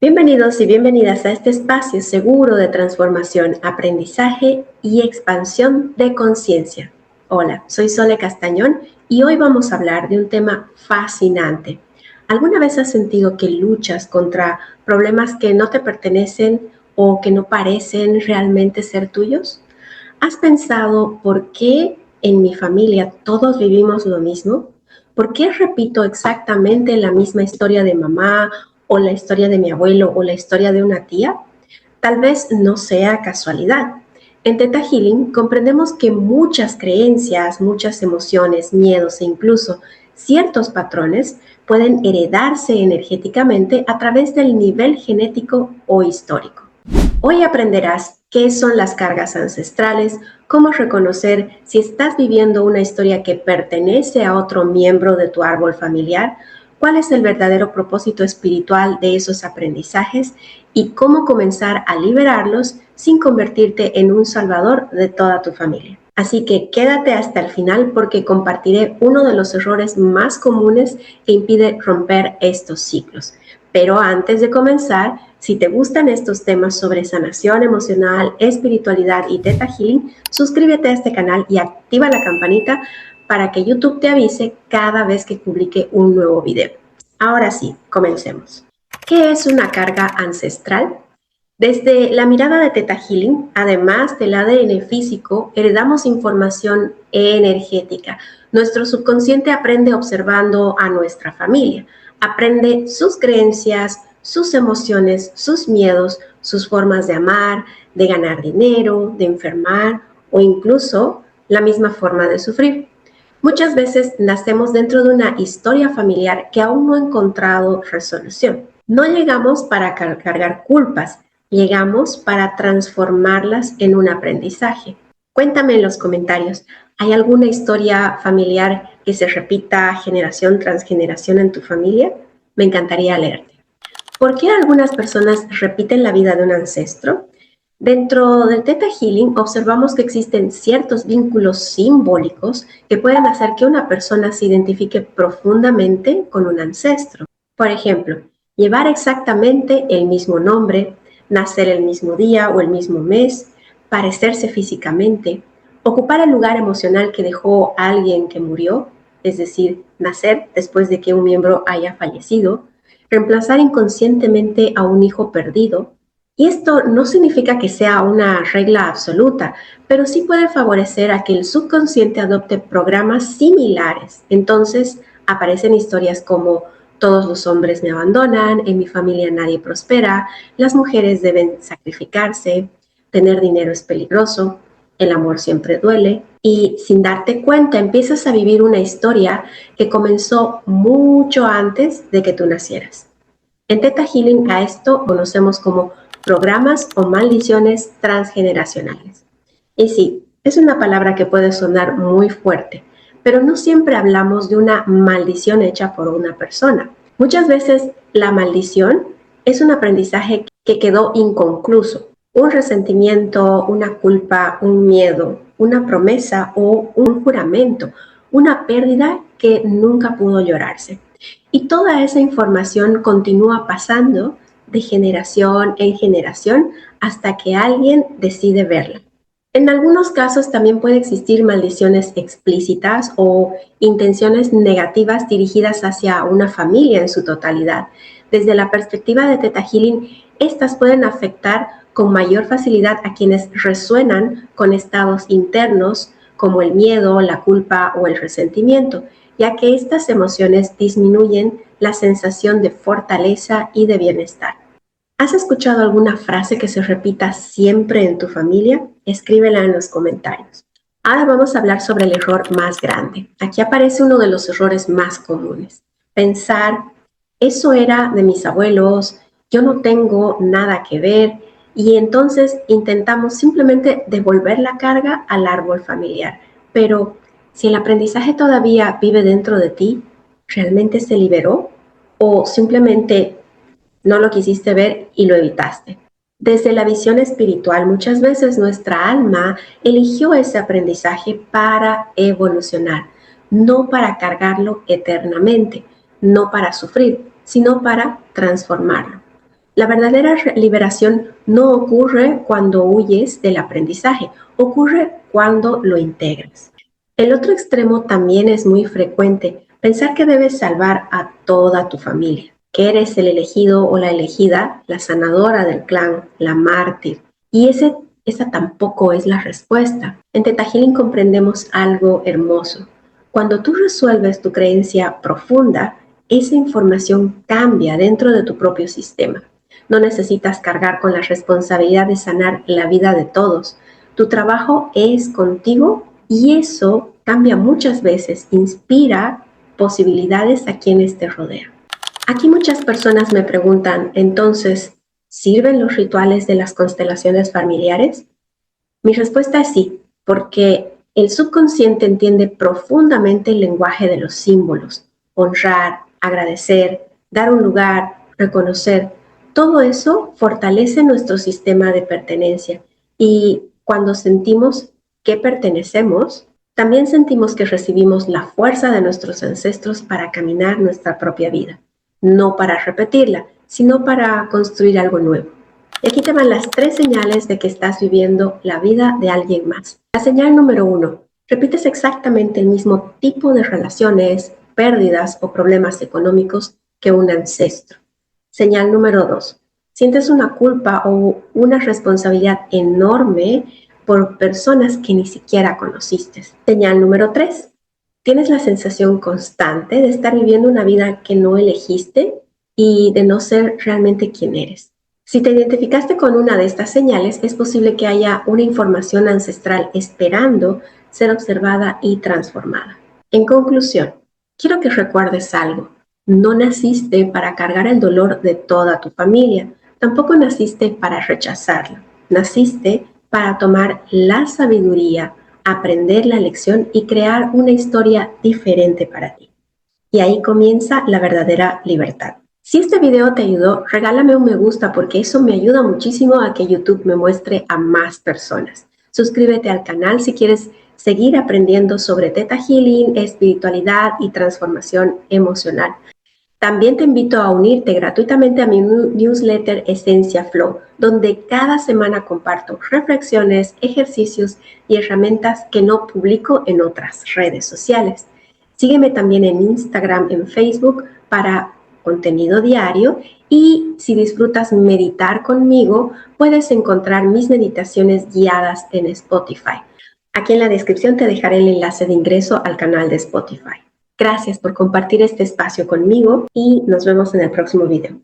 Bienvenidos y bienvenidas a este espacio seguro de transformación, aprendizaje y expansión de conciencia. Hola, soy Sole Castañón y hoy vamos a hablar de un tema fascinante. ¿Alguna vez has sentido que luchas contra problemas que no te pertenecen o que no parecen realmente ser tuyos? ¿Has pensado por qué en mi familia todos vivimos lo mismo? ¿Por qué repito exactamente la misma historia de mamá o la historia de mi abuelo o la historia de una tía? Tal vez no sea casualidad. En Theta Healing comprendemos que muchas creencias, muchas emociones, miedos e incluso ciertos patrones pueden heredarse energéticamente a través del nivel genético o histórico. Hoy aprenderás qué son las cargas ancestrales, cómo reconocer si estás viviendo una historia que pertenece a otro miembro de tu árbol familiar, cuál es el verdadero propósito espiritual de esos aprendizajes y cómo comenzar a liberarlos sin convertirte en un salvador de toda tu familia. Así que quédate hasta el final porque compartiré uno de los errores más comunes que impide romper estos ciclos. Pero antes de comenzar, si te gustan estos temas sobre sanación emocional, espiritualidad y Theta Healing, suscríbete a este canal y activa la campanita para que YouTube te avise cada vez que publique un nuevo video. Ahora sí, comencemos. ¿Qué es una carga ancestral? Desde la mirada de Theta Healing, además del ADN físico, heredamos información energética. Nuestro subconsciente aprende observando a nuestra familia, aprende sus creencias, sus emociones, sus miedos, sus formas de amar, de ganar dinero, de enfermar o incluso la misma forma de sufrir. Muchas veces nacemos dentro de una historia familiar que aún no ha encontrado resolución. No llegamos para cargar culpas, llegamos para transformarlas en un aprendizaje. Cuéntame en los comentarios, ¿hay alguna historia familiar que se repita generación tras generación en tu familia? Me encantaría leerte. ¿Por qué algunas personas repiten la vida de un ancestro? Dentro del Theta Healing observamos que existen ciertos vínculos simbólicos que pueden hacer que una persona se identifique profundamente con un ancestro. Por ejemplo, llevar exactamente el mismo nombre, nacer el mismo día o el mismo mes, parecerse físicamente, ocupar el lugar emocional que dejó alguien que murió, es decir, nacer después de que un miembro haya fallecido, reemplazar inconscientemente a un hijo perdido. Y esto no significa que sea una regla absoluta, pero sí puede favorecer a que el subconsciente adopte programas similares. Entonces aparecen historias como todos los hombres me abandonan, en mi familia nadie prospera, las mujeres deben sacrificarse, tener dinero es peligroso, el amor siempre duele. Y sin darte cuenta empiezas a vivir una historia que comenzó mucho antes de que tú nacieras. En Theta Healing a esto conocemos como programas o maldiciones transgeneracionales. Y sí, es una palabra que puede sonar muy fuerte, pero no siempre hablamos de una maldición hecha por una persona. Muchas veces la maldición es un aprendizaje que quedó inconcluso, un resentimiento, una culpa, un miedo, una promesa o un juramento, una pérdida que nunca pudo llorarse. Y toda esa información continúa pasando de generación en generación hasta que alguien decide verla. En algunos casos también puede existir maldiciones explícitas o intenciones negativas dirigidas hacia una familia en su totalidad. Desde la perspectiva de Theta Healing, estas pueden afectar con mayor facilidad a quienes resuenan con estados internos como el miedo, la culpa o el resentimiento, ya que estas emociones disminuyen la sensación de fortaleza y de bienestar. ¿Has escuchado alguna frase que se repita siempre en tu familia? Escríbela en los comentarios. Ahora vamos a hablar sobre el error más grande. Aquí aparece uno de los errores más comunes. Pensar, eso era de mis abuelos, yo no tengo nada que ver, y entonces intentamos simplemente devolver la carga al árbol familiar. Pero si el aprendizaje todavía vive dentro de ti, ¿realmente se liberó? ¿O simplemente no lo quisiste ver y lo evitaste? Desde la visión espiritual, muchas veces nuestra alma eligió ese aprendizaje para evolucionar, no para cargarlo eternamente, no para sufrir, sino para transformarlo. La verdadera liberación no ocurre cuando huyes del aprendizaje, ocurre cuando lo integras. El otro extremo también es muy frecuente, pensar que debes salvar a toda tu familia, que eres el elegido o la elegida, la sanadora del clan, la mártir. Y esa tampoco es la respuesta. En Theta Healing comprendemos algo hermoso. Cuando tú resuelves tu creencia profunda, esa información cambia dentro de tu propio sistema. No necesitas cargar con la responsabilidad de sanar la vida de todos. Tu trabajo es contigo y eso cambia muchas veces, inspira posibilidades a quienes te rodean. Aquí muchas personas me preguntan, entonces, ¿sirven los rituales de las constelaciones familiares? Mi respuesta es sí, porque el subconsciente entiende profundamente el lenguaje de los símbolos, honrar, agradecer, dar un lugar, reconocer. Todo eso fortalece nuestro sistema de pertenencia y cuando sentimos que pertenecemos, también sentimos que recibimos la fuerza de nuestros ancestros para caminar nuestra propia vida, no para repetirla, sino para construir algo nuevo. Y aquí te van las 3 señales de que estás viviendo la vida de alguien más. La señal número 1, repites exactamente el mismo tipo de relaciones, pérdidas o problemas económicos que un ancestro. Señal número 2, sientes una culpa o una responsabilidad enorme por personas que ni siquiera conociste. Señal número 3, tienes la sensación constante de estar viviendo una vida que no elegiste y de no ser realmente quien eres. Si te identificaste con una de estas señales, es posible que haya una información ancestral esperando ser observada y transformada. En conclusión, quiero que recuerdes algo. No naciste para cargar el dolor de toda tu familia, tampoco naciste para rechazarlo. Naciste para tomar la sabiduría, aprender la lección y crear una historia diferente para ti. Y ahí comienza la verdadera libertad. Si este video te ayudó, regálame un me gusta porque eso me ayuda muchísimo a que YouTube me muestre a más personas. Suscríbete al canal si quieres seguir aprendiendo sobre Theta Healing, espiritualidad y transformación emocional. También te invito a unirte gratuitamente a mi newsletter Esencia Flow, donde cada semana comparto reflexiones, ejercicios y herramientas que no publico en otras redes sociales. Sígueme también en Instagram, en Facebook para contenido diario y si disfrutas meditar conmigo, puedes encontrar mis meditaciones guiadas en Spotify. Aquí en la descripción te dejaré el enlace de ingreso al canal de Spotify. Gracias por compartir este espacio conmigo y nos vemos en el próximo video.